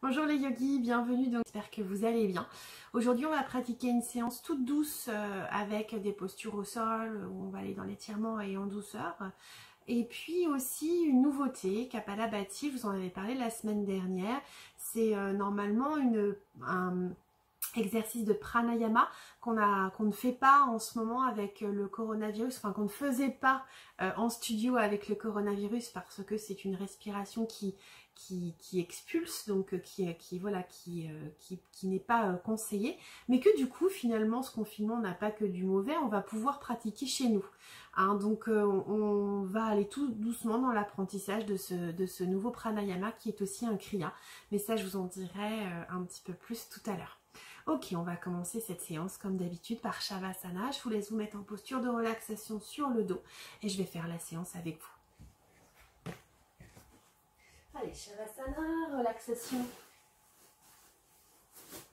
Bonjour les yogis, bienvenue, donc j'espère que vous allez bien. Aujourd'hui on va pratiquer une séance toute douce avec des postures au sol, où on va aller dans l'étirement et en douceur. Et puis aussi une nouveauté, Kapalabhati, je vous en avais parlé la semaine dernière, c'est normalement un exercice de pranayama qu'on ne fait pas en ce moment avec le coronavirus, enfin qu'on ne faisait pas en studio avec le coronavirus parce que c'est une respiration qui expulse, donc qui n'est pas conseillée, mais que du coup finalement ce confinement n'a pas que du mauvais, on va pouvoir pratiquer chez nous. Hein, donc on va aller tout doucement dans l'apprentissage de ce nouveau pranayama qui est aussi un kriya, mais ça je vous en dirai un petit peu plus tout à l'heure. Ok, on va commencer cette séance comme d'habitude par Shavasana. Je vous laisse vous mettre en posture de relaxation sur le dos et je vais faire la séance avec vous. Allez, Shavasana, relaxation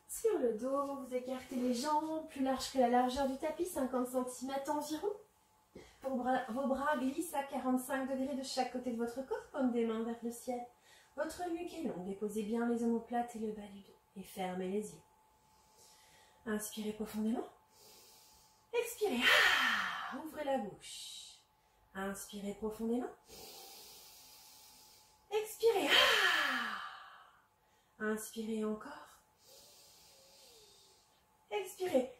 sur le dos. Vous écartez les jambes plus larges que la largeur du tapis, 50 cm environ. Vos bras glissent à 45 degrés de chaque côté de votre corps, paume des mains vers le ciel. Votre nuque est longue, déposez bien les omoplates et le bas du dos et fermez les yeux. Inspirez profondément. Expirez. Ouvrez la bouche. Inspirez profondément. Expirez. Inspirez encore. Expirez.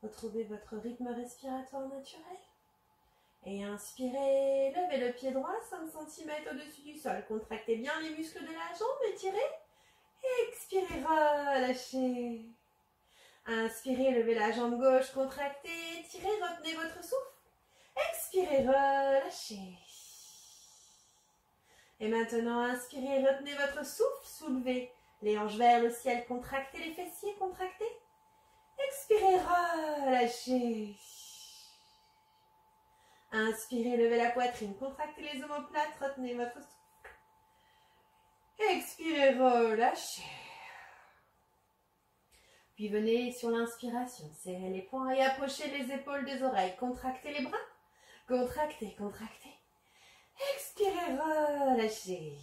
Retrouvez votre rythme respiratoire naturel. Et inspirez. Levez le pied droit 5 cm au-dessus du sol. Contractez bien les muscles de la jambe. Étirez. Expirez, relâchez. Inspirez, levez la jambe gauche, contractez, étirez, retenez votre souffle. Expirez, relâchez. Et maintenant, inspirez, retenez votre souffle, soulevez les hanches vers le ciel, contractez les fessiers, contractez. Expirez, relâchez. Inspirez, levez la poitrine, contractez les omoplates, retenez votre souffle. Expirez, relâchez. Puis venez sur l'inspiration, serrez les poings et approchez les épaules des oreilles. Contractez les bras. Contractez, contractez. Expirez, relâchez.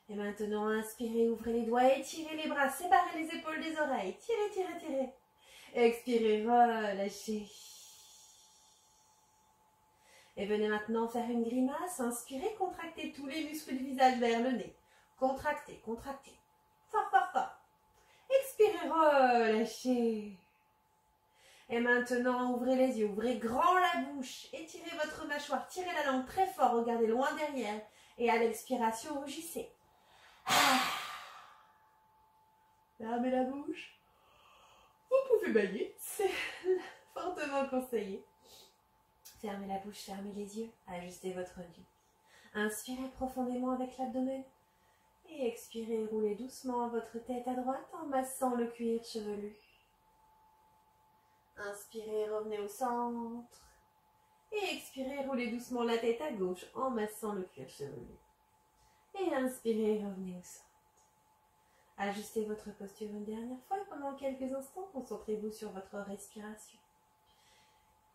Et maintenant, inspirez, ouvrez les doigts, étirez les bras, séparez les épaules des oreilles. Tirez, tirez, tirez. Expirez, relâchez. Et venez maintenant faire une grimace. Inspirez, contractez tous les muscles du visage vers le nez. Contractez, contractez. Fort, fort, fort. Expirez, relâchez. Et maintenant, ouvrez les yeux, ouvrez grand la bouche. Étirez votre mâchoire, tirez la langue très fort, regardez loin derrière. Et à l'expiration, rougissez. Fermez la bouche. Vous pouvez bailler, c'est fortement conseillé. Fermez la bouche, fermez les yeux, ajustez votre nuque. Inspirez profondément avec l'abdomen. Et expirez, roulez doucement votre tête à droite en massant le cuir chevelu. Inspirez, revenez au centre. Et expirez, roulez doucement la tête à gauche en massant le cuir chevelu. Et inspirez, revenez au centre. Ajustez votre posture une dernière fois et pendant quelques instants, concentrez-vous sur votre respiration.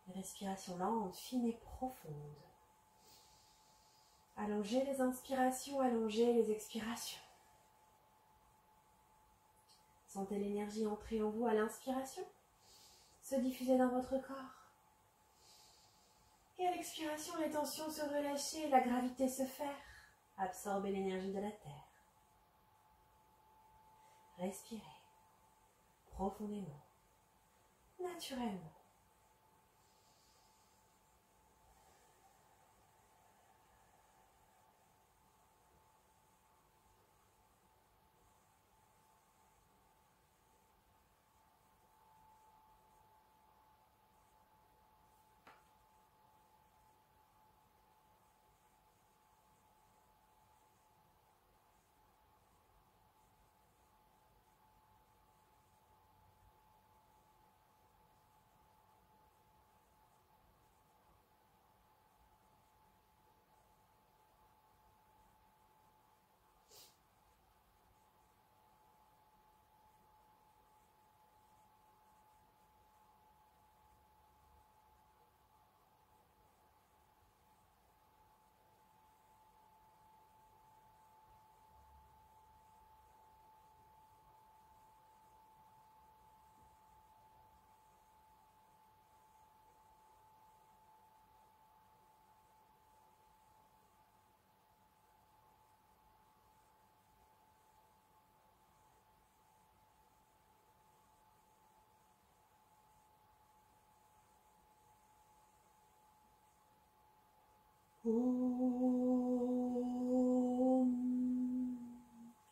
Une respiration lente, fine et profonde. Allongez les inspirations, allongez les expirations. Sentez l'énergie entrer en vous à l'inspiration, se diffuser dans votre corps. Et à l'expiration, les tensions se relâcher, la gravité se faire. Absorbez l'énergie de la terre. Respirez profondément, naturellement.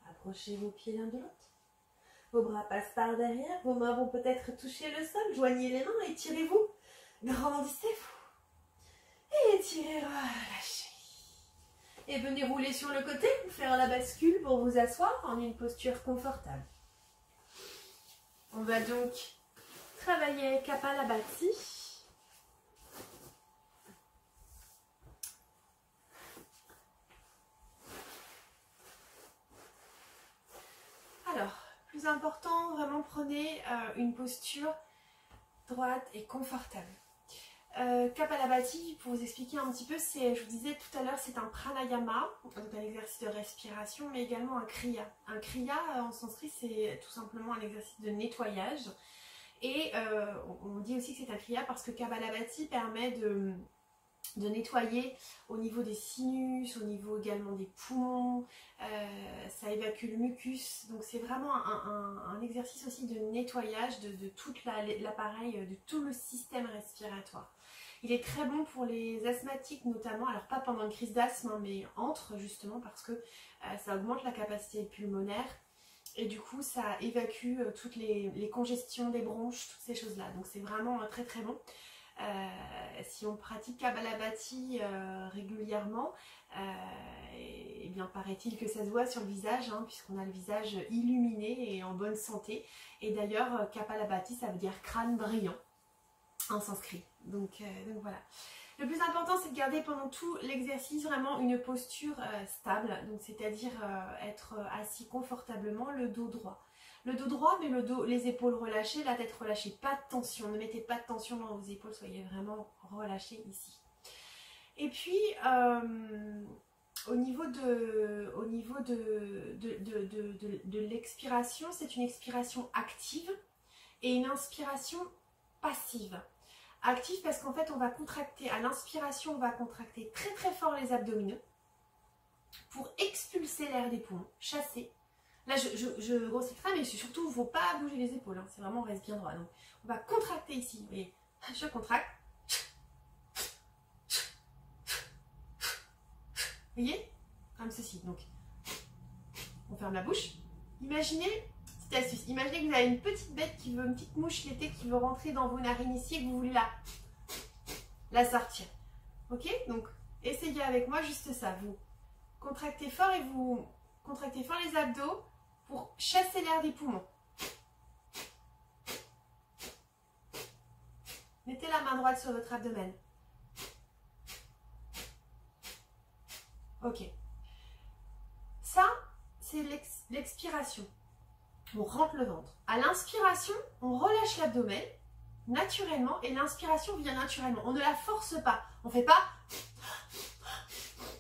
Approchez vos pieds l'un de l'autre. Vos bras passent par derrière, vos mains vont peut-être toucher le sol. Joignez les mains, étirez-vous. Grandissez-vous. Étirez, relâchez. Et venez rouler sur le côté, faire la bascule pour vous asseoir en une posture confortable. On va donc travailler Kapalabhati. Alors, plus important, vraiment prenez une posture droite et confortable. Kapalabhati, pour vous expliquer un petit peu, je vous disais tout à l'heure, c'est un pranayama, donc un exercice de respiration, mais également un kriya. Un kriya, en sanskrit, c'est tout simplement un exercice de nettoyage. Et on dit aussi que c'est un kriya parce que Kapalabhati permet de nettoyer au niveau des sinus, au niveau également des poumons, ça évacue le mucus, donc c'est vraiment un exercice aussi de nettoyage de tout l'appareil, de tout le système respiratoire. Il est très bon pour les asthmatiques notamment, alors pas pendant une crise d'asthme, hein, mais entre justement parce que ça augmente la capacité pulmonaire et du coup ça évacue toutes les congestions des bronches, toutes ces choses-là, donc c'est vraiment très très bon. Si on pratique Kapalabhati régulièrement, et bien paraît-il que ça se voit sur le visage, hein, puisqu'on a le visage illuminé et en bonne santé. Et d'ailleurs, Kapalabhati, ça veut dire crâne brillant en sanskrit. Donc voilà. Le plus important, c'est de garder pendant tout l'exercice vraiment une posture stable, donc c'est-à-dire être assis confortablement, le dos droit. Le dos droit, mais les épaules relâchées, la tête relâchée, pas de tension, ne mettez pas de tension dans vos épaules, soyez vraiment relâchés ici. Et puis, au niveau de l'expiration, c'est une expiration active et une inspiration passive. Active parce qu'en fait, on va contracter, à l'inspiration, on va contracter très très fort les abdominaux pour expulser l'air des poumons, chasser. Là, je grossis très, mais surtout, il ne faut pas bouger les épaules. Hein. C'est vraiment, on reste bien droit. Donc, on va contracter ici. Vous voyez, je contracte. Vous voyez, comme ceci. Donc, on ferme la bouche. Imaginez, petite astuce, imaginez que vous avez une petite bête qui veut, une petite mouche l'été qui veut rentrer dans vos narines ici et que vous voulez la sortir. Ok, donc, essayez avec moi juste ça. Vous contractez fort et vous contractez fort les abdos pour chasser l'air des poumons. Mettez la main droite sur votre abdomen. Ok. Ça, c'est l'expiration. On rentre le ventre. À l'inspiration, on relâche l'abdomen naturellement et l'inspiration vient naturellement. On ne la force pas. On ne fait pas...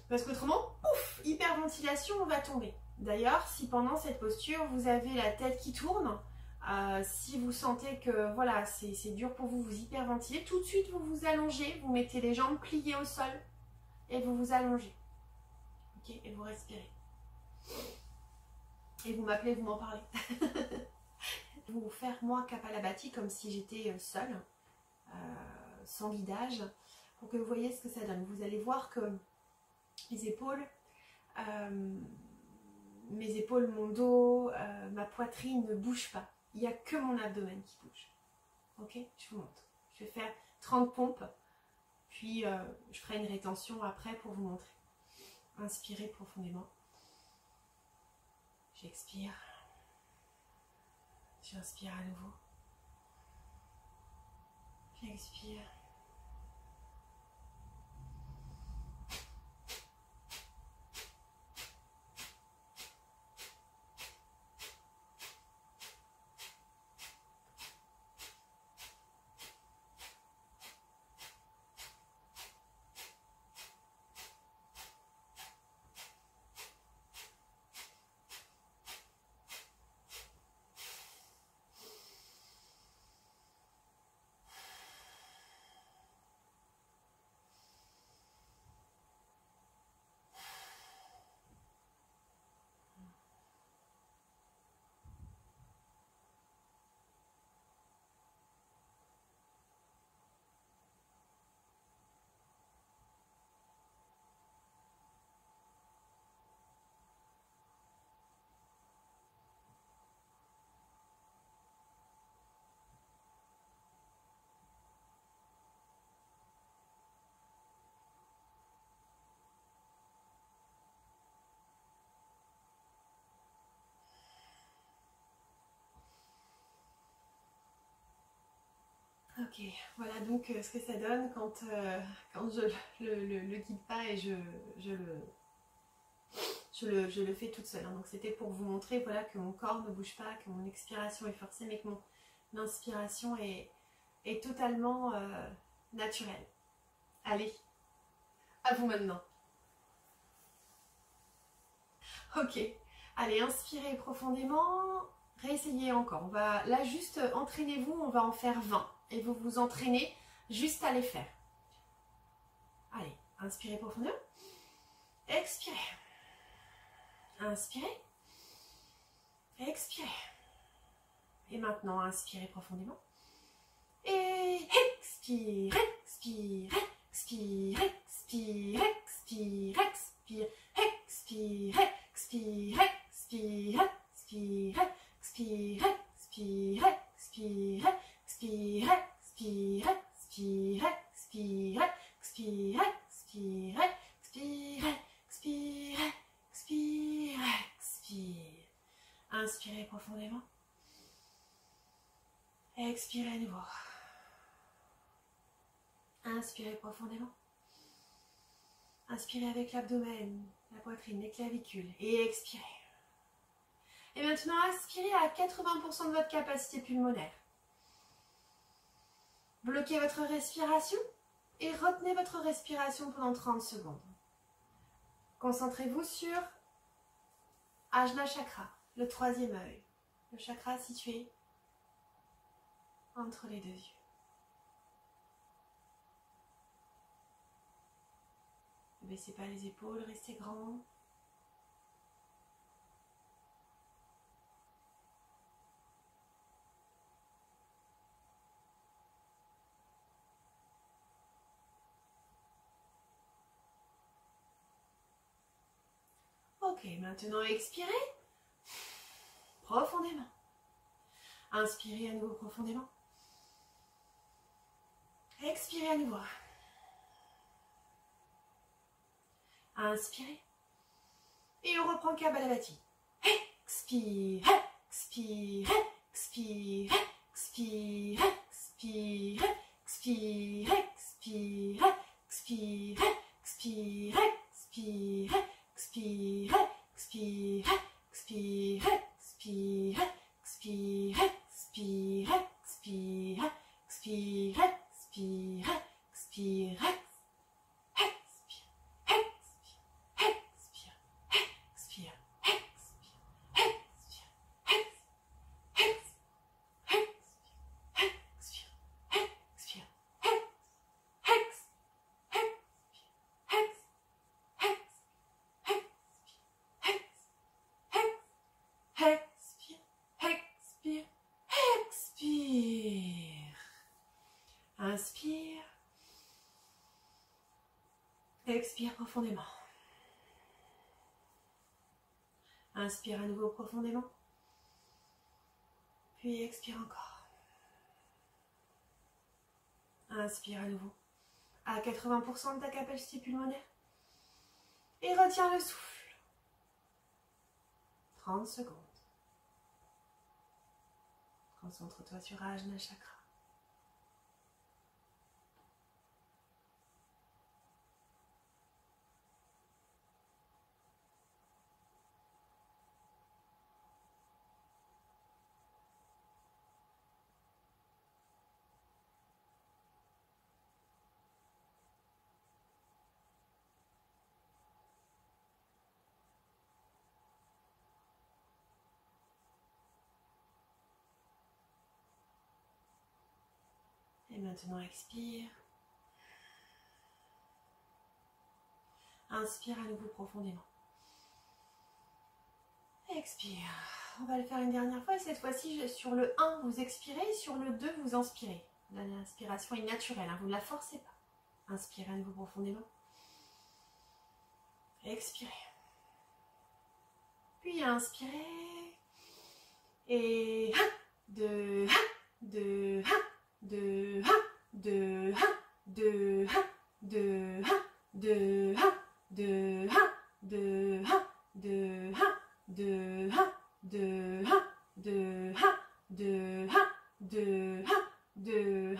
Parce qu'autrement, ouf, hyperventilation, on va tomber. D'ailleurs, si pendant cette posture, vous avez la tête qui tourne, si vous sentez que voilà, c'est dur pour vous, vous hyperventilez, tout de suite vous vous allongez, vous mettez les jambes pliées au sol et vous vous allongez. Ok, et vous respirez. Et vous m'appelez, vous m'en parlez. Je vais vous faire moi Kapalabhati comme si j'étais seule, sans guidage, pour que vous voyez ce que ça donne. Vous allez voir que les épaules, mes épaules, mon dos, ma poitrine ne bougent pas. Il n'y a que mon abdomen qui bouge. Ok, je vous montre. Je vais faire 30 pompes, puis je ferai une rétention après pour vous montrer. Inspirez profondément. J'expire. J'inspire à nouveau. J'expire. Ok, voilà donc ce que ça donne quand je le guide pas et je le fais toute seule. Hein. Donc c'était pour vous montrer voilà, que mon corps ne bouge pas, que mon expiration est forcée, mais que mon inspiration est totalement naturelle. Allez, à vous maintenant. Ok, allez, inspirez profondément, réessayez encore. On va, là juste entraînez-vous, on va en faire 20 et vous vous entraînez juste à les faire. Allez, inspirez profondément, expirez, inspirez, expirez. Et maintenant, inspirez profondément et expirez, expirez, expirez, expirez, expirez, expirez, expirez. Expirez, expirez, expirez, expirez, expirez, expirez, expirez, expirez, expirez, expirez, expirez, expirez, expirez, expirez, expirez, expirez. Inspirez profondément. Expirez à nouveau. Inspirez profondément. Inspirez avec l'abdomen, la poitrine, les clavicules et expirez. Et maintenant, aspirez à 80% de votre capacité pulmonaire. Bloquez votre respiration et retenez votre respiration pendant 30 secondes. Concentrez-vous sur Ajna Chakra, le troisième œil, le chakra situé entre les deux yeux. Ne baissez pas les épaules, restez grand. Ok, maintenant expirez profondément. Inspirez à nouveau profondément. Expirez à nouveau. Inspirez. Et on reprend Kapalabhati. Expire, expire, expire, expire, expire, expire, expire, expire, expire, expire, expire, expire, expire, expire, expire, expire, expire, expire, expire, expire, Inspire. Expire profondément. Inspire à nouveau profondément. Puis expire encore. Inspire à nouveau. À 80% de ta capacité pulmonaire. Et retiens le souffle. 30 secondes. Concentre-toi sur Ajna Chakra. Et maintenant expire. Inspire à nouveau profondément. Expire. On va le faire une dernière fois. Cette fois-ci, sur le 1, vous expirez. Sur le 2, vous inspirez. L'inspiration est naturelle. Hein, vous ne la forcez pas. Inspirez à nouveau profondément. Expirez. Puis inspirez. Et 1, 2, 1, 2, 1, 2, 1, 2, 1, 2, 1, 2, 1, 2, 1, 2, 1, 2, 1, 2, 1, 2, 1, 2, 1, 2, 1, 2, 1, 2, 1, 2, 1,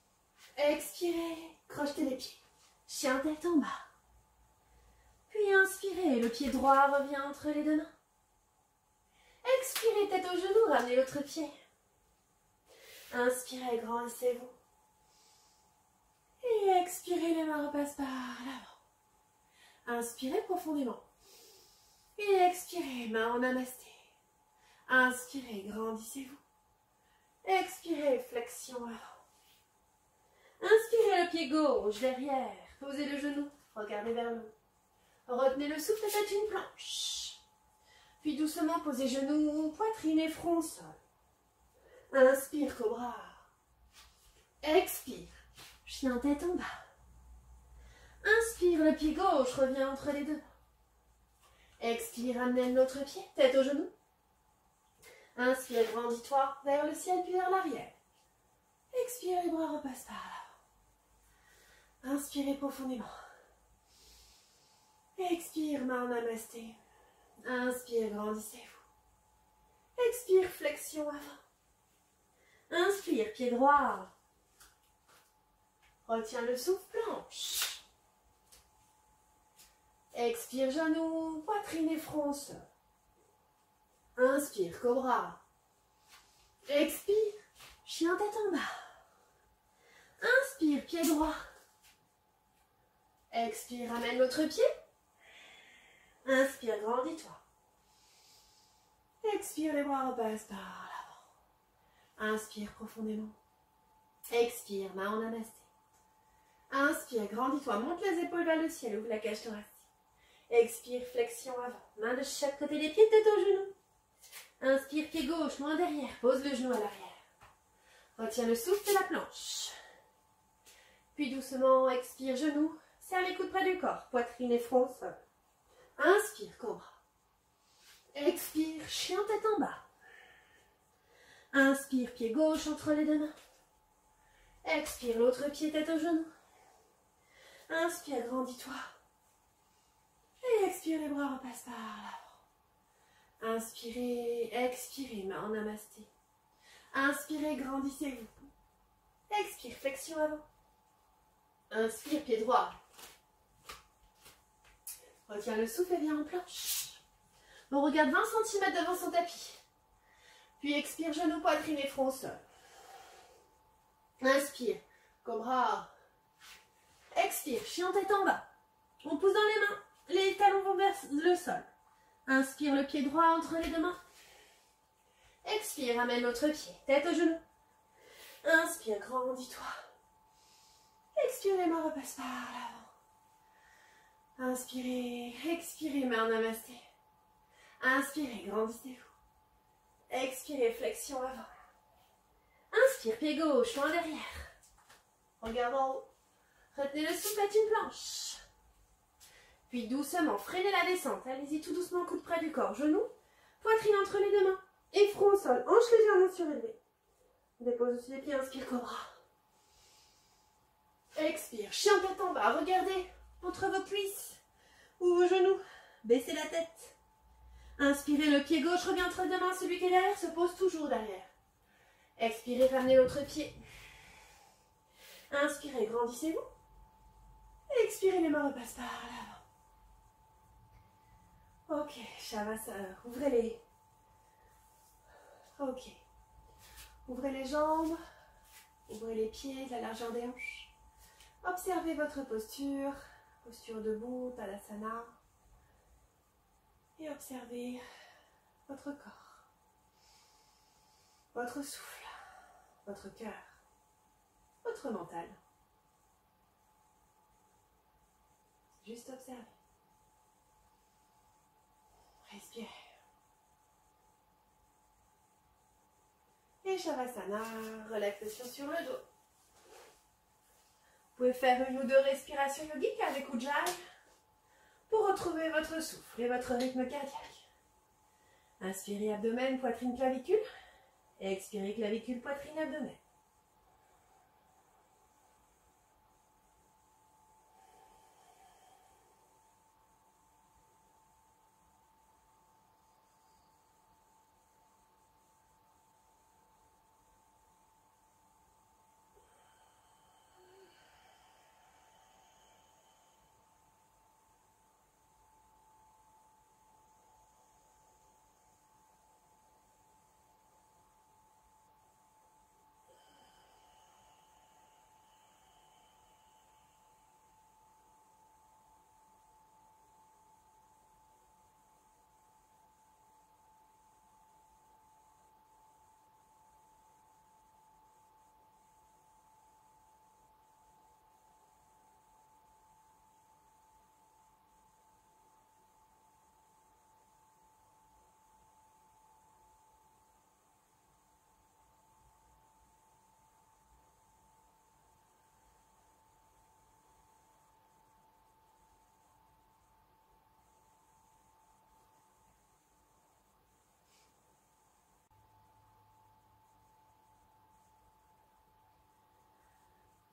Expirez, crochetez les pieds. Chien tête en bas. Puis inspirez, le pied droit revient entre les deux mains. Expirez, tête aux genoux, ramenez l'autre pied. Inspirez, grandissez-vous. Et expirez, les mains repassent par l'avant. Inspirez profondément. Et expirez, main en namasté. Inspirez, grandissez-vous. Expirez, flexion avant. Inspirez le pied gauche derrière. Posez le genou, regardez vers le haut. Retenez le souffle, faites une planche. Puis doucement, posez genoux, poitrine et front au sol. Inspire, cobra. Expire, chien tête en bas. Inspire, le pied gauche revient entre les deux. Expire, amène l'autre pied, tête au genou. Inspire, grandis-toi vers le ciel puis vers l'arrière. Expire, les bras repassent par l'avant. Inspirez profondément. Expire, main en namasté. Inspire, grandissez-vous. Expire, flexion avant. Inspire, pied droit. Retiens le souffle, planche. Expire, genou, poitrine et front au sol. Inspire, cobra. Expire, chien tête en bas. Inspire, pied droit. Expire, amène l'autre pied. Inspire, grandis-toi. Expire, les bras repassent par l'avant. Inspire profondément. Expire, main en namasté. Inspire, grandis-toi, monte les épaules vers le ciel, ouvre la cage thoracique. Expire, flexion avant. Main de chaque côté des pieds, tête aux genoux. Inspire, pied gauche, loin derrière. Pose le genou à l'arrière. Retiens le souffle et la planche. Puis doucement, expire, genou. Serre les coudes près du corps. Poitrine et front au sol. Inspire, cobra. Expire, chien tête en bas. Inspire, pied gauche entre les deux mains. Expire, l'autre pied, tête au genou. Inspire, grandis-toi. Et expire, les bras repassent par l'avant. Inspirez, expirez, main en namasté. Inspirez, grandissez-vous. Expire, flexion avant. Inspire, pied droit. Retiens le souffle et viens en planche. On regarde 20 cm devant son tapis. Puis expire, genou, poitrine et front au sol. Inspire, cobra. Expire, chien tête en bas. On pousse dans les mains. Les talons vont vers le sol. Inspire, le pied droit entre les deux mains. Expire, amène l'autre pied, tête au genou. Inspire, grandis-toi. Expire, les mains repassent par l'avant. Inspirez, expirez, main en namasté. Inspirez, grandissez-vous. Expirez, flexion avant. Inspire, pied gauche, loin derrière. Regarde en haut. Retenez le souffle, faites une planche. Puis doucement, freinez la descente. Allez-y tout doucement, coude près du corps. Genoux, poitrine entre les deux mains. Et front au sol. Hanche légèrement surélevée. Dépose aussi les pieds, inspire, cobra. Expire, chien tête en bas. Regardez entre vos cuisses ou vos genoux. Baissez la tête. Inspirez, le pied gauche revient entre les deux mains. Celui qui est derrière se pose toujours derrière. Expirez, ramenez l'autre pied. Inspirez, grandissez-vous. Expirez, les mains repassent par l'avant. Ok, Shavasana. Ouvrez-les. Ok. Ouvrez les jambes. Ouvrez les pieds, la largeur des hanches. Observez votre posture. Posture debout, Tadasana. Et observez votre corps. Votre souffle. Votre cœur. Votre mental. Juste observez. Respirez. Et Shavasana, relaxation sur le dos. Vous pouvez faire une ou deux respirations yogiques avec Ujjayi pour retrouver votre souffle et votre rythme cardiaque. Inspirez abdomen, poitrine, clavicule. Et expirez clavicule, poitrine, abdomen.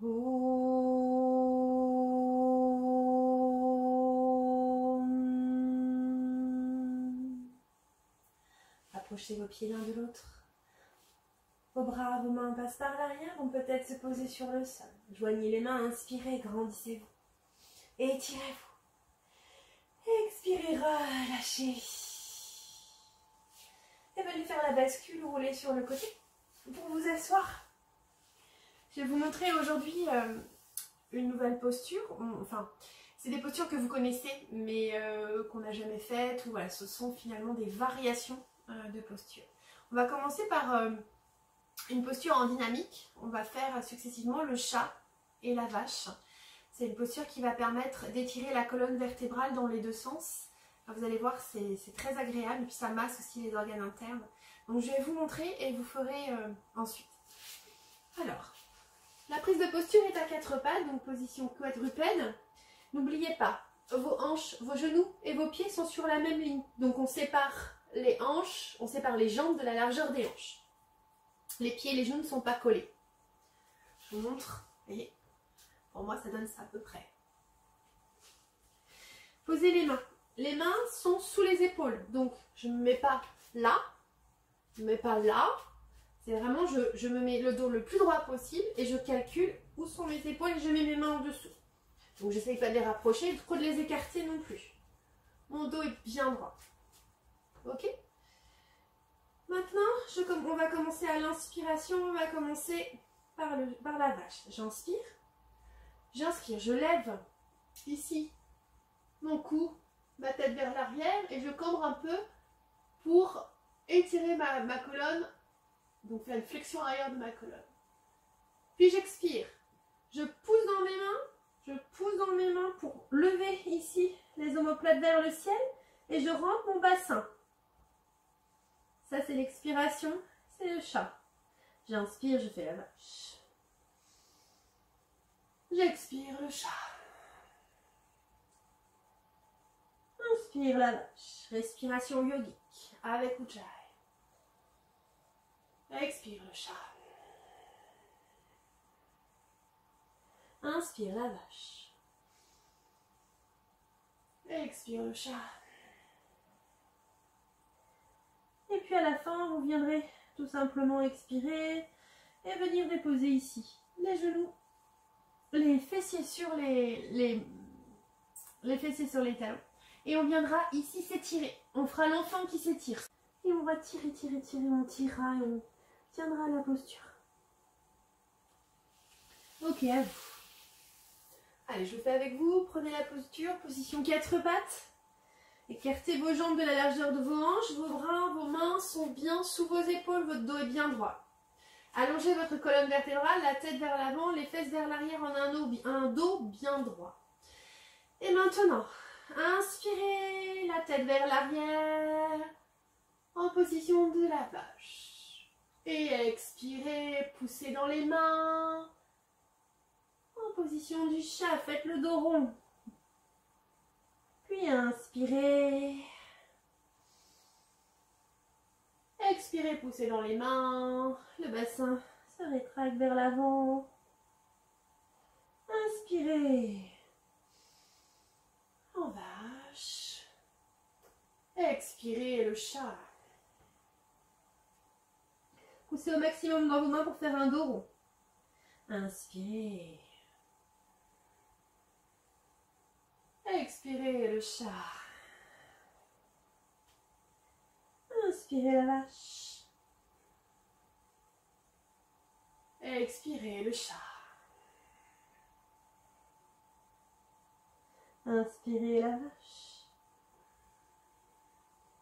Approchez vos pieds l'un de l'autre. Vos bras, vos mains passent par l'arrière, vont peut-être se poser sur le sol. Joignez les mains, inspirez, grandissez-vous. Étirez-vous. Expirez, relâchez. Et venez faire la bascule, rouler sur le côté pour vous asseoir. Je vais vous montrer aujourd'hui une nouvelle posture. Enfin, c'est des postures que vous connaissez, mais qu'on n'a jamais faites. Ou voilà, ce sont finalement des variations de posture. On va commencer par une posture en dynamique. On va faire successivement le chat et la vache. C'est une posture qui va permettre d'étirer la colonne vertébrale dans les deux sens. Alors vous allez voir, c'est très agréable et puis ça masse aussi les organes internes. Donc je vais vous montrer et vous ferez ensuite. Alors, la prise de posture est à 4 pattes, donc position quadrupède. N'oubliez pas, vos hanches, vos genoux et vos pieds sont sur la même ligne. Donc on sépare les hanches, on sépare les jambes de la largeur des hanches. Les pieds et les genoux ne sont pas collés. Je vous montre, vous voyez, pour moi ça donne ça à peu près. Posez les mains. Les mains sont sous les épaules, donc je ne me mets pas là, je ne me mets pas là. C'est vraiment, je me mets le dos le plus droit possible et je calcule où sont mes épaules et je mets mes mains en dessous. Donc j'essaye pas de les rapprocher, trop de les écarter non plus. Mon dos est bien droit. Ok? Maintenant, on va commencer à l'inspiration, on va commencer par la vache. J'inspire, je lève ici mon cou, ma tête vers l'arrière et je cambre un peu pour étirer ma colonne, donc faire une flexion arrière de ma colonne. Puis j'expire, je pousse dans mes mains pour lever ici les omoplates vers le ciel et je rentre mon bassin. Ça c'est l'expiration, c'est le chat. J'inspire, je fais la vache. J'expire le chat. Inspire la vache. Respiration yogique avec Ujjayi. Expire le chat. Inspire la vache. Expire le chat. Et puis à la fin, vous viendrez tout simplement expirer et venir déposer ici les genoux, les fessiers sur les fessiers sur les talons. Et on viendra ici s'étirer. On fera l'enfant qui s'étire. Et on va tirer, on tirera et on tiendra la posture. Ok, à vous. Allez, je le fais avec vous. Prenez la posture, position 4 pattes. Écartez vos jambes de la largeur de vos hanches. Vos bras, vos mains sont bien sous vos épaules. Votre dos est bien droit. Allongez votre colonne vertébrale, la tête vers l'avant, les fesses vers l'arrière en un dos bien droit. Et maintenant, inspirez la tête vers l'arrière en position de la vache. Et expirez, poussez dans les mains en position du chat. Faites le dos rond. Puis inspirez. Expirez, poussez dans les mains. Le bassin se rétracte vers l'avant. Inspirez. En vache. Expirez le chat. Poussez au maximum dans vos mains pour faire un dos rond. Inspirez. Expirez le chat. Inspirez la vache. Expirez le chat. Inspirez la vache.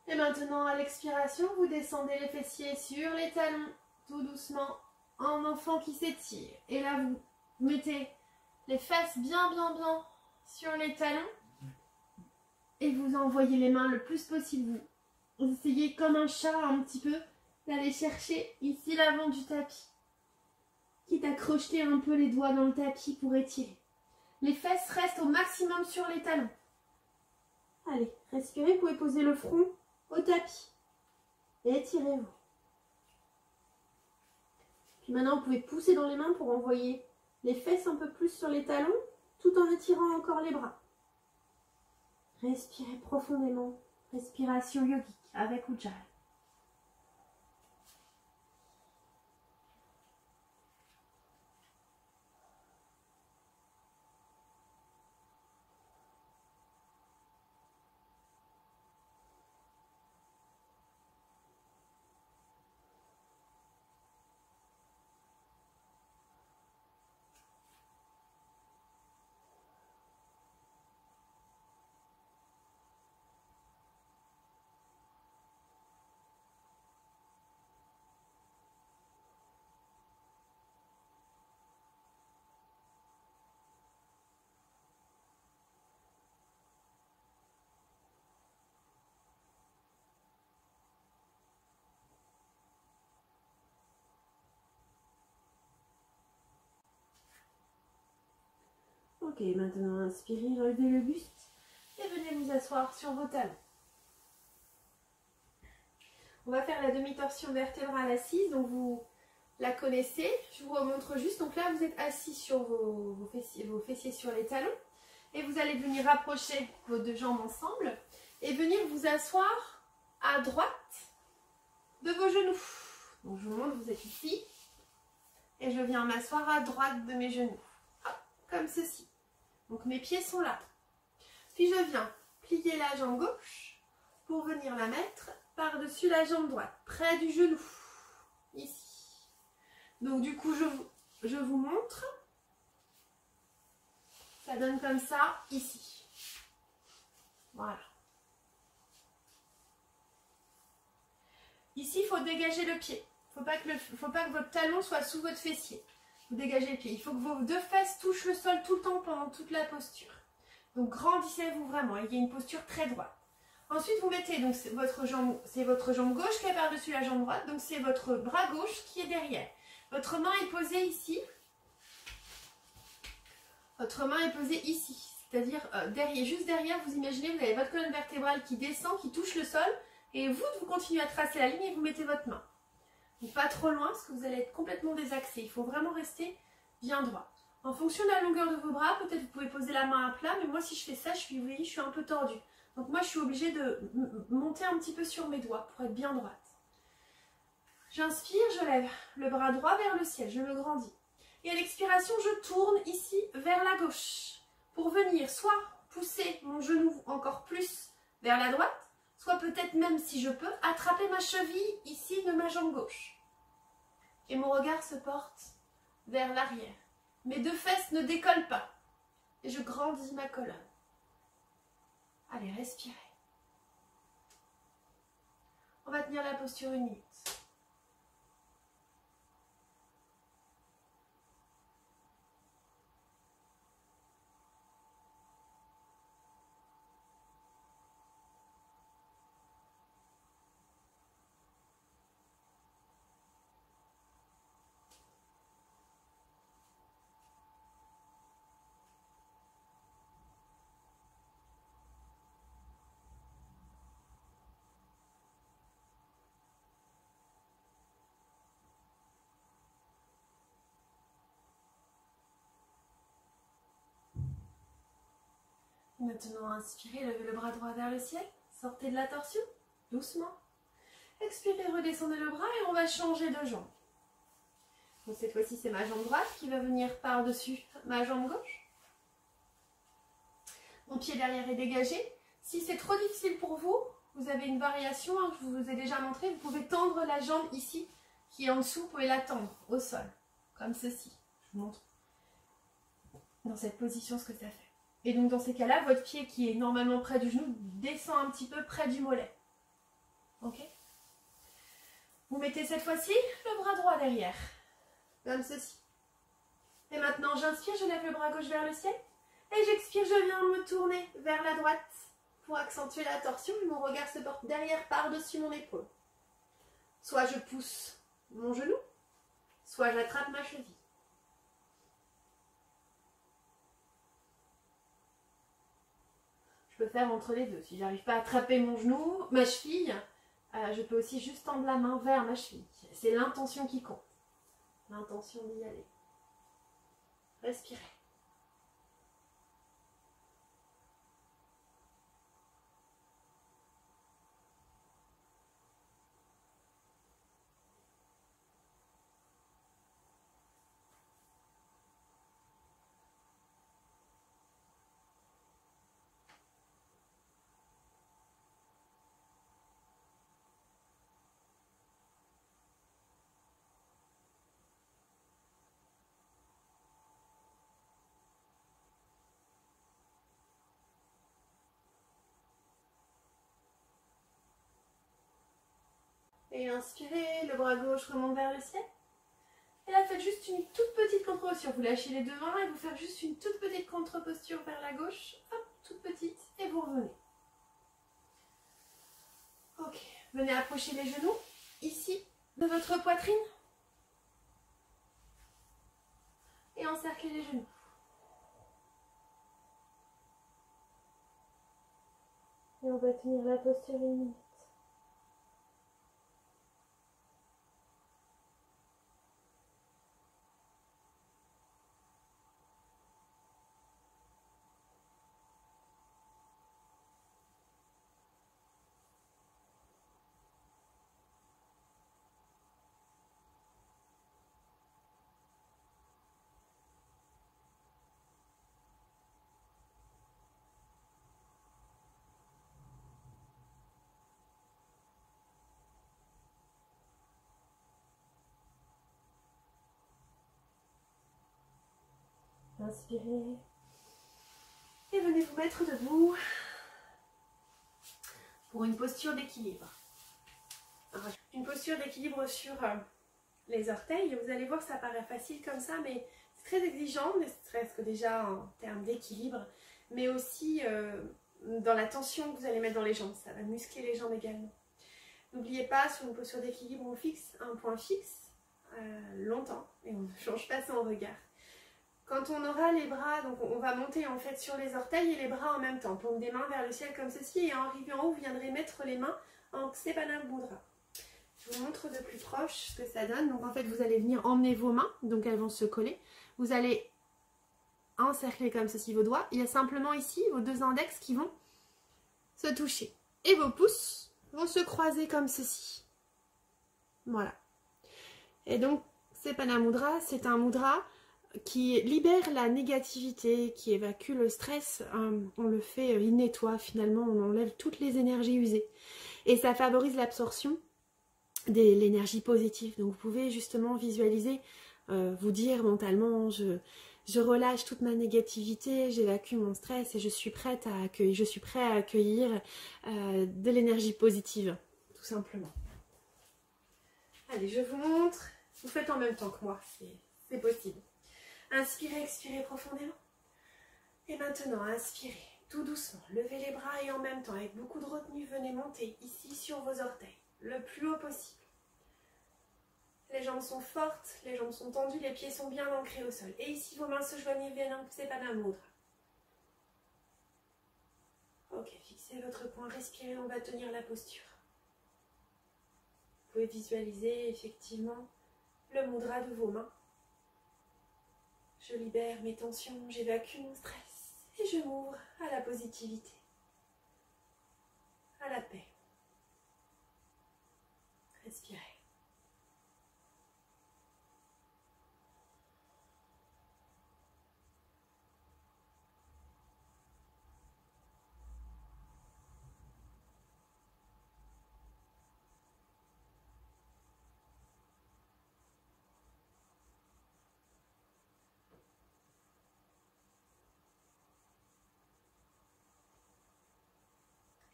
Et maintenant, à l'expiration, vous descendez les fessiers sur les talons, tout doucement, en enfant qui s'étire. Et là, vous mettez les fesses bien sur les talons. Et vous envoyez les mains le plus possible. Vous essayez comme un chat un petit peu d'aller chercher ici l'avant du tapis. Quitte à crocheter un peu les doigts dans le tapis pour étirer. Les fesses restent au maximum sur les talons. Allez, respirez, vous pouvez poser le front au tapis. Et étirez-vous. Puis maintenant, vous pouvez pousser dans les mains pour envoyer les fesses un peu plus sur les talons, tout en étirant encore les bras. Respirez profondément. Respiration yogique avec Ujjayi. Ok, maintenant inspirez, relevez le buste et venez vous asseoir sur vos talons. On va faire la demi-torsion vertébrale assise, donc vous la connaissez. Je vous remontre juste. Donc là, vous êtes assis sur vos fessiers sur les talons. Et vous allez venir rapprocher vos deux jambes ensemble et venir vous asseoir à droite de vos genoux. Donc je vous montre, vous êtes ici. Et je viens m'asseoir à droite de mes genoux. Hop, comme ceci. Donc mes pieds sont là. Puis je viens plier la jambe gauche pour venir la mettre par-dessus la jambe droite, près du genou. Ici. Donc du coup, je vous montre. Ça donne comme ça, ici. Voilà. Ici, il faut dégager le pied. Il ne faut pas que votre talon soit sous votre fessier. Vous dégagez le pied. Il faut que vos deux fesses touchent le sol tout le temps pendant toute la posture. Donc grandissez-vous vraiment. Il y a une posture très droite. Ensuite, vous mettez, donc c'est votre jambe gauche qui est par-dessus la jambe droite. Donc c'est votre bras gauche qui est derrière. Votre main est posée ici. Votre main est posée ici. C'est-à-dire derrière, juste derrière, vous imaginez, vous avez votre colonne vertébrale qui descend, qui touche le sol. Et vous continuez à tracer la ligne et vous mettez votre main. Donc pas trop loin parce que vous allez être complètement désaxé. Il faut vraiment rester bien droit. En fonction de la longueur de vos bras, peut-être vous pouvez poser la main à plat, mais moi si je fais ça, vous voyez, je suis un peu tordue. Donc moi je suis obligée de monter un petit peu sur mes doigts pour être bien droite. J'inspire, je lève le bras droit vers le ciel, je le grandis. Et à l'expiration, je tourne ici vers la gauche pour venir soit pousser mon genou encore plus vers la droite, soit peut-être même, si je peux, attraper ma cheville ici de ma jambe gauche. Et mon regard se porte vers l'arrière. Mes deux fesses ne décollent pas. Et je grandis ma colonne. Allez, respirez. On va tenir la posture 1 minute. Maintenant, inspirez, levez le bras droit vers le ciel. Sortez de la torsion, doucement. Expirez, redescendez le bras et on va changer de jambe. Donc cette fois-ci, c'est ma jambe droite qui va venir par-dessus ma jambe gauche. Mon pied derrière est dégagé. Si c'est trop difficile pour vous, vous avez une variation que je vous ai déjà montré. Vous pouvez tendre la jambe ici, qui est en dessous. Vous pouvez la tendre au sol, comme ceci. Je vous montre dans cette position ce que ça fait. Et donc dans ces cas-là, votre pied qui est normalement près du genou descend un petit peu près du mollet. Ok? Vous mettez cette fois-ci le bras droit derrière, comme ceci. Et maintenant j'inspire, je lève le bras gauche vers le ciel. Et j'expire, je viens me tourner vers la droite pour accentuer la torsion. Mon regard se porte derrière par-dessus mon épaule. Soit je pousse mon genou, soit j'attrape ma cheville. Je peux faire entre les deux. Si j'arrive pas à attraper mon genou, ma cheville, je peux aussi juste tendre la main vers ma cheville. C'est l'intention qui compte. L'intention d'y aller. Respirez. Et inspirez, le bras gauche remonte vers le ciel. Et là, faites juste une toute petite contre-posture. Vous lâchez les deux mains et vous faites juste une toute petite contre-posture vers la gauche. Hop, toute petite. Et vous revenez. Ok. Venez approcher les genoux, ici, de votre poitrine. Et encerclez les genoux. Et on va tenir la posture 1 minute. Inspirez. Et venez vous mettre debout pour une posture d'équilibre. Une posture d'équilibre sur les orteils. Vous allez voir, ça paraît facile comme ça, mais c'est très exigeant, ne serait-ce que déjà en termes d'équilibre, mais aussi dans la tension que vous allez mettre dans les jambes. Ça va muscler les jambes également. N'oubliez pas, sur une posture d'équilibre, on fixe un point fixe longtemps et on ne change pas son regard. Quand on aura les bras, donc on va monter en fait sur les orteils et les bras en même temps. Paume des mains vers le ciel comme ceci et en arrivant en haut, vous viendrez mettre les mains en Ksepana Mudra. Je vous montre de plus proche ce que ça donne. Donc en fait, vous allez venir emmener vos mains, donc elles vont se coller. Vous allez encercler comme ceci vos doigts. Il y a simplement ici vos deux index qui vont se toucher. Et vos pouces vont se croiser comme ceci. Voilà. Et donc, Ksepana Mudra, c'est un mudra qui libère la négativité, qui évacue le stress. On le fait, il nettoie finalement, on enlève toutes les énergies usées. Et ça favorise l'absorption de l'énergie positive. Donc vous pouvez justement visualiser, vous dire mentalement, je relâche toute ma négativité, j'évacue mon stress et je suis prête à accueillir, je suis prêt à accueillir de l'énergie positive, tout simplement. Allez, je vous montre. Vous faites en même temps que moi, c'est possible. Inspirez, expirez profondément. Et maintenant, inspirez tout doucement. Levez les bras et en même temps, avec beaucoup de retenue, venez monter ici sur vos orteils, le plus haut possible. Les jambes sont fortes, les jambes sont tendues, les pieds sont bien ancrés au sol. Et ici, vos mains se joignent bien, c'est pas d'un Mudra. Ok, fixez votre point, respirez, on va tenir la posture. Vous pouvez visualiser effectivement le mudra de vos mains. Je libère mes tensions, j'évacue mon stress et je m'ouvre à la positivité, à la paix. Respirez.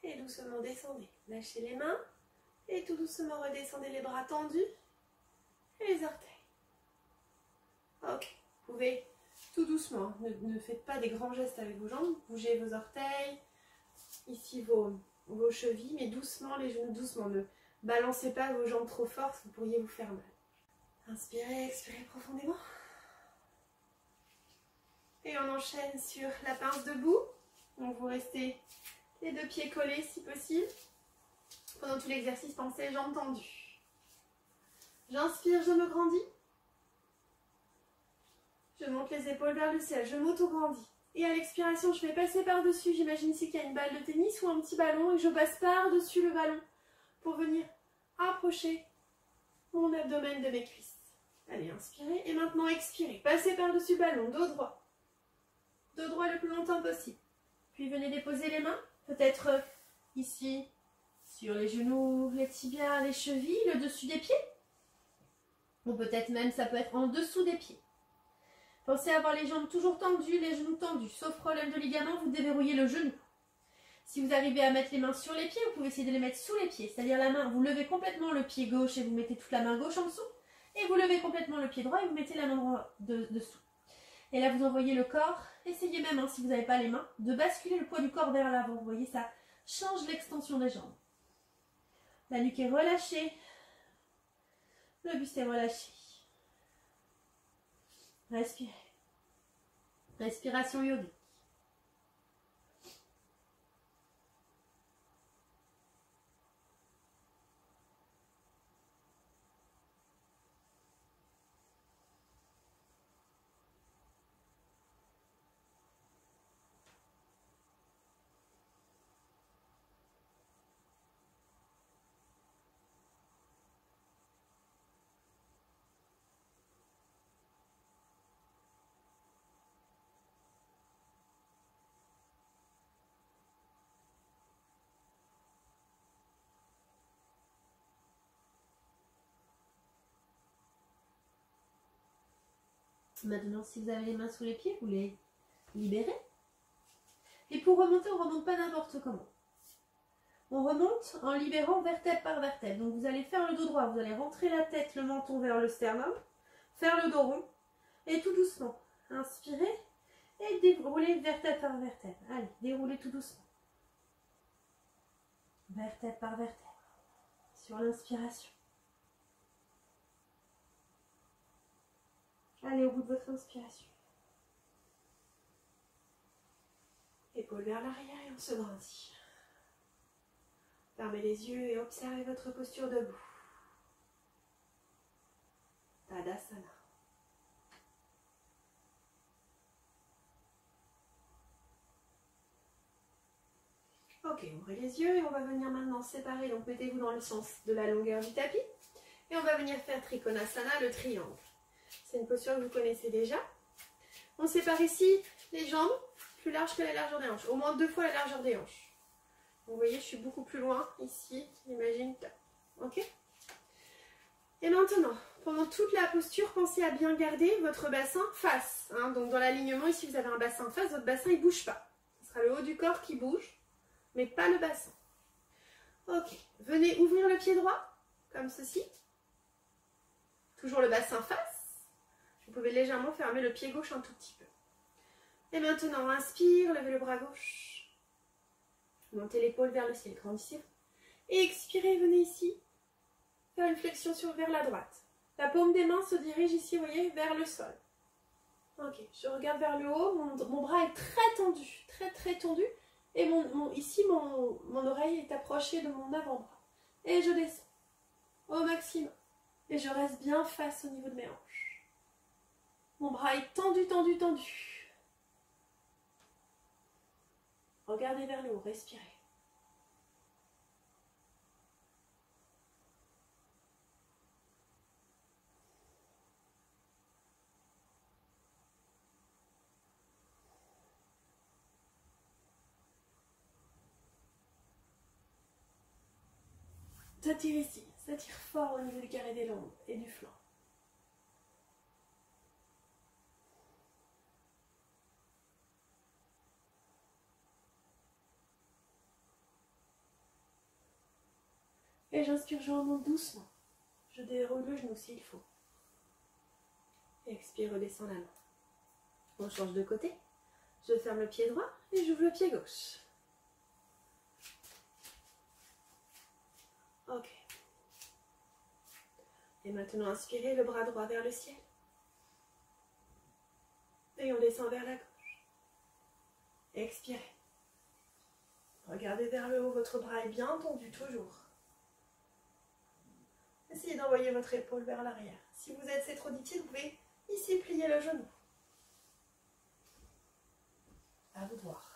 Et doucement descendez. Lâchez les mains et tout doucement redescendez les bras tendus et les orteils. Ok, vous pouvez tout doucement, ne faites pas des grands gestes avec vos jambes, bougez vos orteils, ici vos chevilles, mais doucement, les genoux doucement, ne balancez pas vos jambes trop fort, vous pourriez vous faire mal. Inspirez, expirez profondément. Et on enchaîne sur la pince debout, donc vous restez les deux pieds collés si possible. Pendant tout l'exercice, pensez jambes tendues. J'inspire, je me grandis. Je monte les épaules vers le ciel, je m'auto-grandis. Et à l'expiration, je vais passer par-dessus. J'imagine ici qu'il y a une balle de tennis ou un petit ballon et je passe par-dessus le ballon pour venir approcher mon abdomen de mes cuisses. Allez, inspirez et maintenant expirez. Passez par-dessus le ballon, dos droit. Dos droit le plus longtemps possible. Puis venez déposer les mains, peut-être ici, sur les genoux, les tibias, les chevilles, le dessus des pieds. Ou peut-être même, ça peut être en dessous des pieds. Pensez à avoir les jambes toujours tendues, les genoux tendus. Sauf problème de ligament, vous déverrouillez le genou. Si vous arrivez à mettre les mains sur les pieds, vous pouvez essayer de les mettre sous les pieds. C'est-à-dire la main, vous levez complètement le pied gauche et vous mettez toute la main gauche en dessous. Et vous levez complètement le pied droit et vous mettez la main droite dessous. Et là, vous envoyez le corps. Essayez même, hein, si vous n'avez pas les mains, de basculer le poids du corps vers l'avant. Vous voyez, ça change l'extension des jambes. La nuque est relâchée. Le buste est relâché. Respirez. Respiration yogique. Maintenant, si vous avez les mains sous les pieds, vous les libérez. Et pour remonter, on ne remonte pas n'importe comment. On remonte en libérant vertèbre par vertèbre. Donc vous allez faire le dos droit, vous allez rentrer la tête, le menton vers le sternum, faire le dos rond, et tout doucement, inspirez et déroulez vertèbre par vertèbre. Allez, déroulez tout doucement. Vertèbre par vertèbre. Sur l'inspiration. Allez au bout de votre inspiration. Épaules vers l'arrière et on se grandit. Fermez les yeux et observez votre posture debout. Tadasana. Ok, ouvrez les yeux et on va venir maintenant séparer. Donc mettez-vous dans le sens de la longueur du tapis. Et on va venir faire Trikonasana, le triangle. C'est une posture que vous connaissez déjà. On sépare ici les jambes plus larges que la largeur des hanches. Au moins 2 fois la largeur des hanches. Vous voyez, je suis beaucoup plus loin ici. J'imagine. Ok. Et maintenant, pendant toute la posture, pensez à bien garder votre bassin face. Hein. Donc dans l'alignement, ici vous avez un bassin face, votre bassin il ne bouge pas. Ce sera le haut du corps qui bouge, mais pas le bassin. Ok. Venez ouvrir le pied droit, comme ceci. Toujours le bassin face. Vous pouvez légèrement fermer le pied gauche un tout petit peu. Et maintenant, inspire, levez le bras gauche. Montez l'épaule vers le ciel, grandissez. Et expirez, venez ici. Faire une flexion vers la droite. La paume des mains se dirige ici, vous voyez, vers le sol. Ok, je regarde vers le haut. Mon bras est très tendu, très tendu. Et ici, mon oreille est approchée de mon avant-bras. Et je descends au maximum. Et je reste bien face au niveau de mes hanches. Mon bras est tendu. Regardez vers le haut, respirez. S'attire ici, s'attire fort au niveau du carré des jambes et du flanc. Et j'inspire, je remonte doucement. Je déroule le genou s'il faut. Expire, redescends la main. On change de côté. Je ferme le pied droit et j'ouvre le pied gauche. Ok. Et maintenant, inspirez le bras droit vers le ciel. Et on descend vers la gauche. Expirez. Regardez vers le haut, votre bras est bien tendu toujours. Essayez d'envoyer votre épaule vers l'arrière. Si vous êtes c'est trop difficile, vous pouvez ici plier le genou. vous de voir.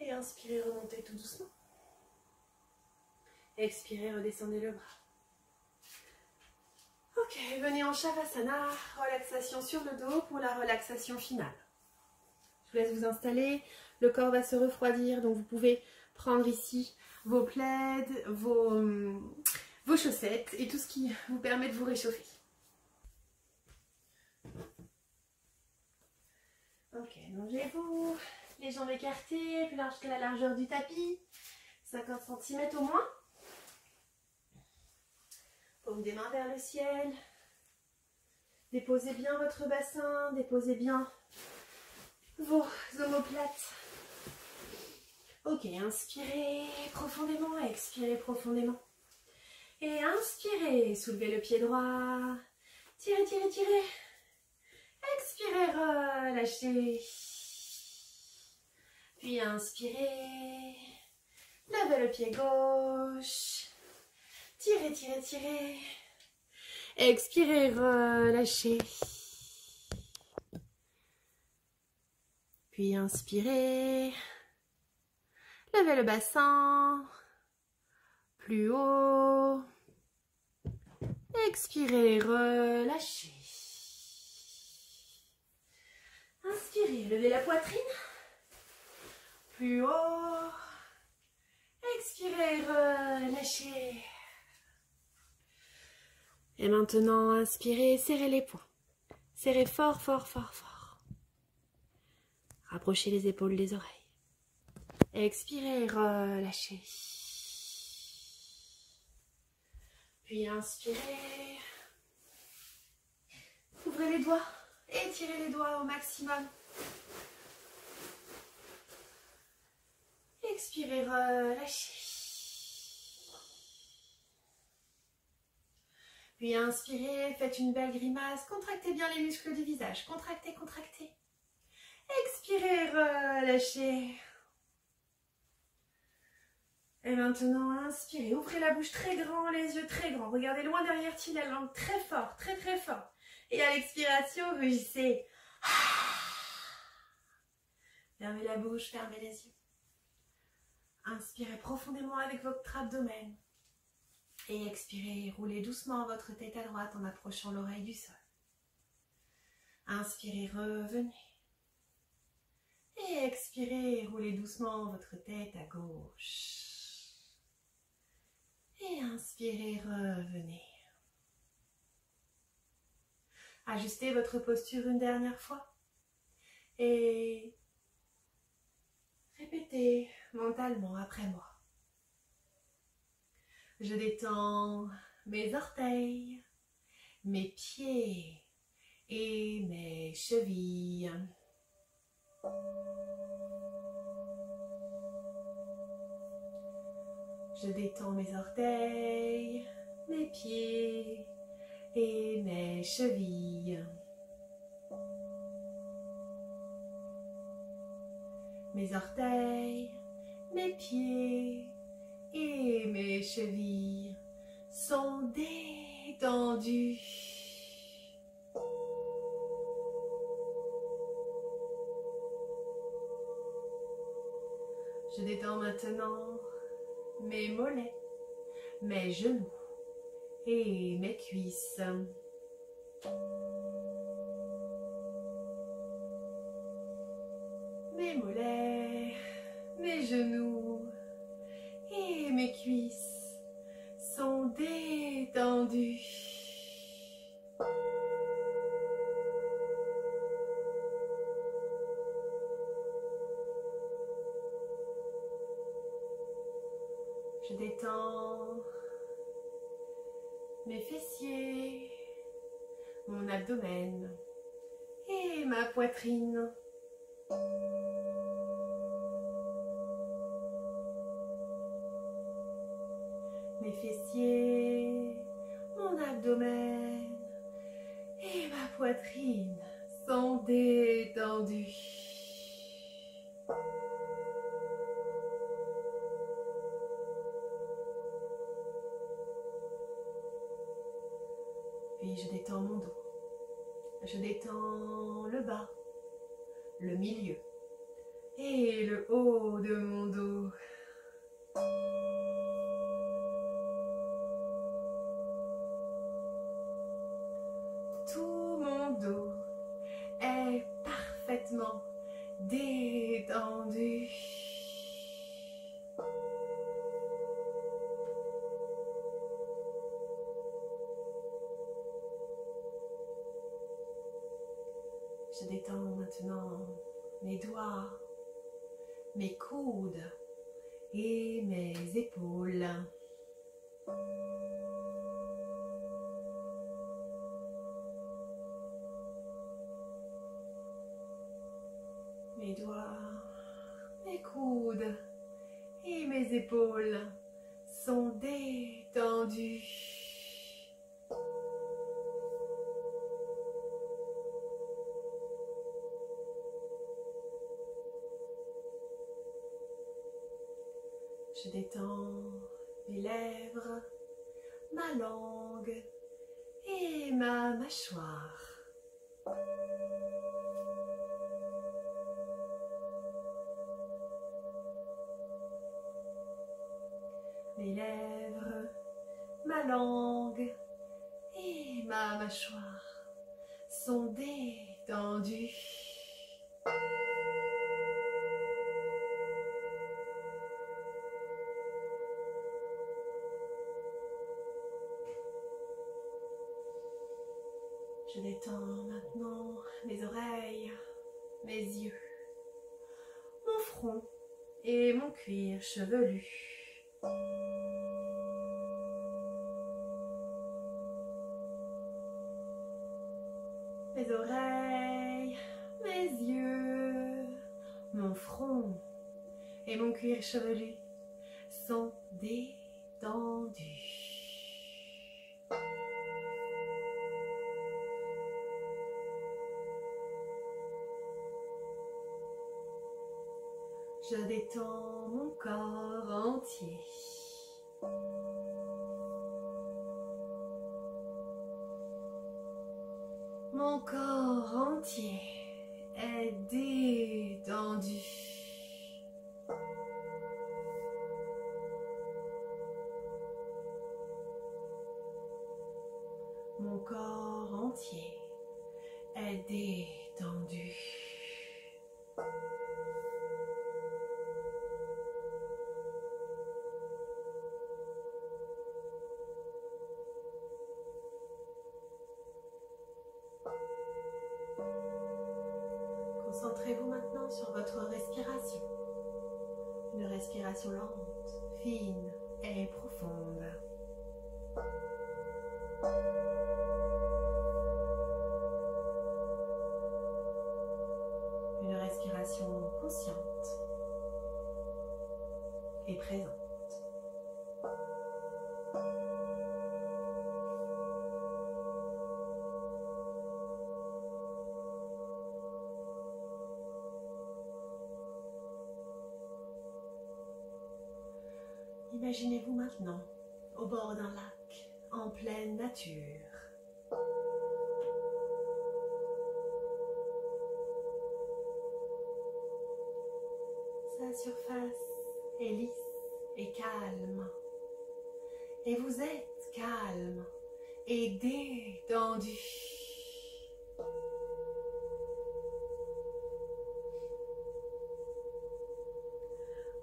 Et inspirez, remontez tout doucement. Expirez, redescendez le bras. Ok, venez en Shavasana, relaxation sur le dos pour la relaxation finale. Je vous laisse vous installer, le corps va se refroidir, donc vous pouvez prendre ici vos plaids, vos chaussettes et tout ce qui vous permet de vous réchauffer. Ok, longez-vous, les jambes écartées, plus large que la largeur du tapis, 50 cm au moins. Paume des mains vers le ciel. Déposez bien votre bassin, déposez bien vos omoplates. Ok, inspirez profondément, expirez profondément. Et inspirez, soulevez le pied droit. Tirez, tirez, tirez. Expirez, relâchez. Puis inspirez. Levez le pied gauche. Tirez, tirez, tirez. Expirez, relâchez. Puis inspirez. Levez le bassin. Plus haut. Expirez, relâchez. Inspirez, levez la poitrine. Plus haut. Expirez, relâchez. Et maintenant, inspirez, serrez les poings. Serrez fort, fort, fort, fort. Rapprochez les épaules des oreilles. Expirez, relâchez. Puis inspirez. Ouvrez les doigts. Étirez les doigts au maximum. Expirez, relâchez. Puis inspirez, faites une belle grimace. Contractez bien les muscles du visage. Contractez, contractez. Expirez, relâchez. Et maintenant, inspirez. Ouvrez la bouche très grand, les yeux très grands. Regardez loin derrière, tirez la langue très fort, très très fort. Et à l'expiration, rugissez. Fermez la bouche, fermez les yeux. Inspirez profondément avec votre abdomen. Et expirez, roulez doucement votre tête à droite en approchant l'oreille du sol. Inspirez, revenez. Et expirez, roulez doucement votre tête à gauche. Et inspirez, revenez. Ajustez votre posture une dernière fois. Et répétez mentalement après moi. Je détends mes orteils, mes pieds et mes chevilles. Je détends mes orteils, mes pieds et mes chevilles. Mes orteils, mes pieds et mes chevilles sont détendus. Je détends maintenant mes mollets, mes genoux et mes cuisses. Mes mollets, mes genoux et mes cuisses sont détendus. Je détends mes fessiers, mon abdomen et ma poitrine. Mes fessiers, mon abdomen et ma poitrine sont détendus. Puis je détends mon dos. Je détends le bas, le milieu et le haut de mon dos. Tout mon dos est parfaitement détendu. Je détends maintenant mes doigts, mes coudes et mes épaules. Mes doigts, mes coudes et mes épaules sont détendus. Je détends mes lèvres, ma langue et ma mâchoire. Mes lèvres, ma langue et ma mâchoire sont détendues. Je détends maintenant mes oreilles, mes yeux, mon front et mon cuir chevelu. Mes oreilles, mes yeux, mon front et mon cuir chevelu sont détendus. Je détends mon corps entier. Mon corps entier est détendu. Mon corps entier est détendu. Concentrez-vous maintenant sur votre respiration. Une respiration lente, fine et profonde. Une respiration consciente et présente. Imaginez-vous maintenant au bord d'un lac, en pleine nature. Sa surface est lisse et calme. Et vous êtes calme et détendu.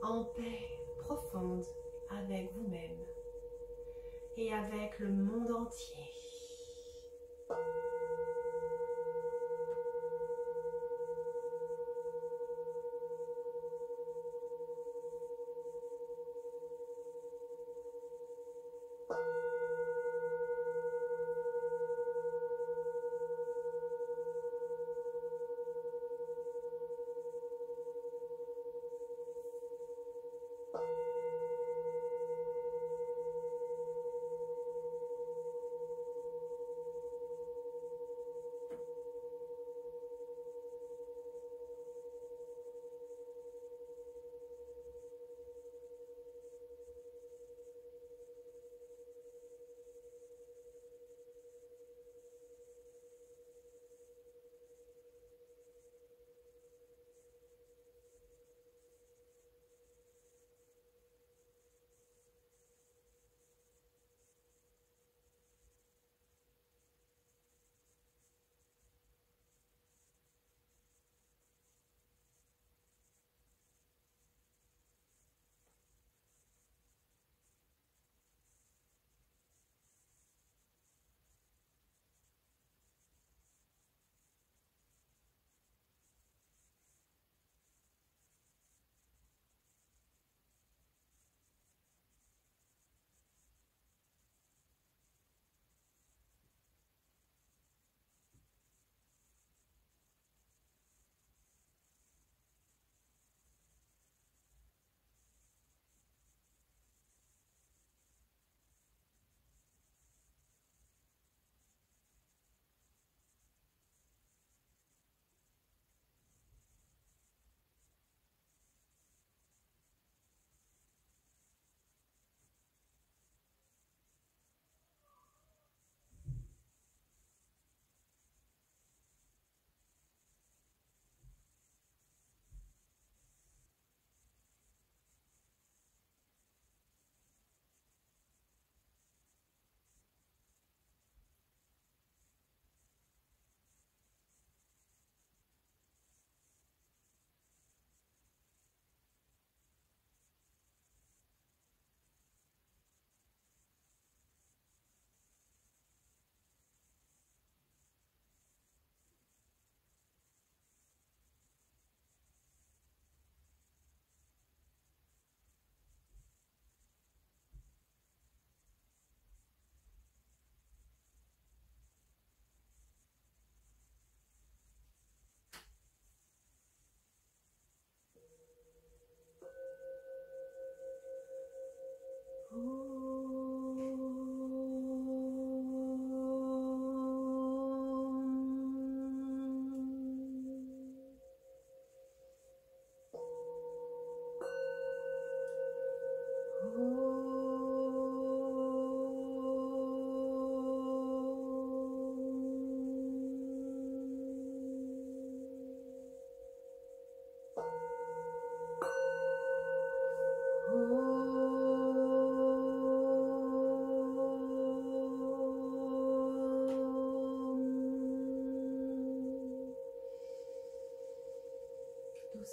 En paix profonde avec vous-même et avec le monde entier.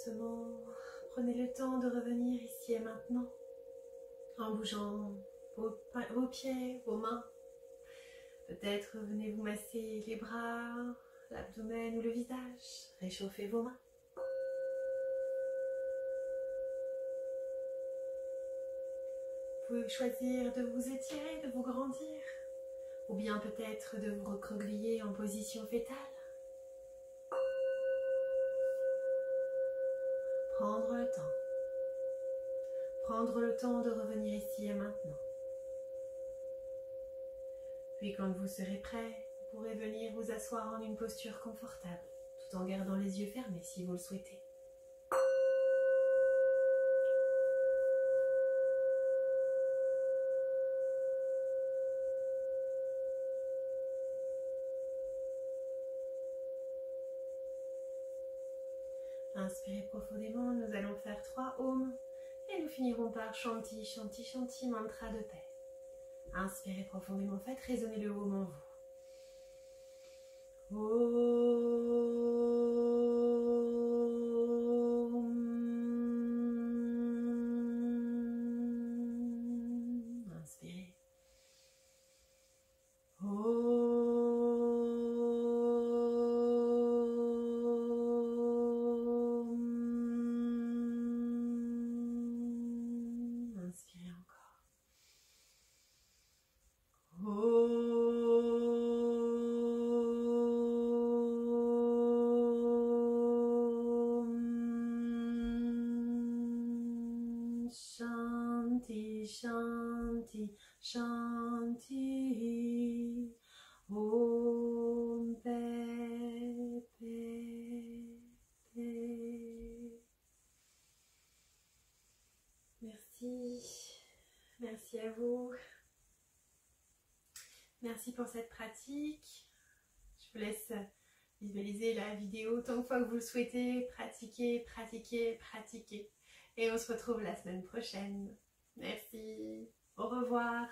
doucement, prenez le temps de revenir ici et maintenant en bougeant vos pieds, vos mains. Peut-être venez vous masser les bras, l'abdomen ou le visage. Réchauffez vos mains. Vous pouvez choisir de vous étirer, de vous grandir, ou bien peut-être de vous recroqueviller en position fétale. Prendre le temps. Prendre le temps de revenir ici et maintenant. Puis quand vous serez prêt, vous pourrez venir vous asseoir en une posture confortable, tout en gardant les yeux fermés si vous le souhaitez. Inspirez profondément, nous allons faire 3 Om et nous finirons par Shanti, Shanti, Shanti, mantra de paix. Inspirez profondément, faites résonner le Om en vous. Inspirez. Inspirez encore. Shanti, Shanti, Shanti. Om, paix, paix, paix. Merci. Merci à vous. Merci pour cette pratique. Je vous laisse visualiser la vidéo autant de fois que vous le souhaitez. Pratiquez, pratiquez, pratiquez. Et on se retrouve la semaine prochaine. Merci. Au revoir.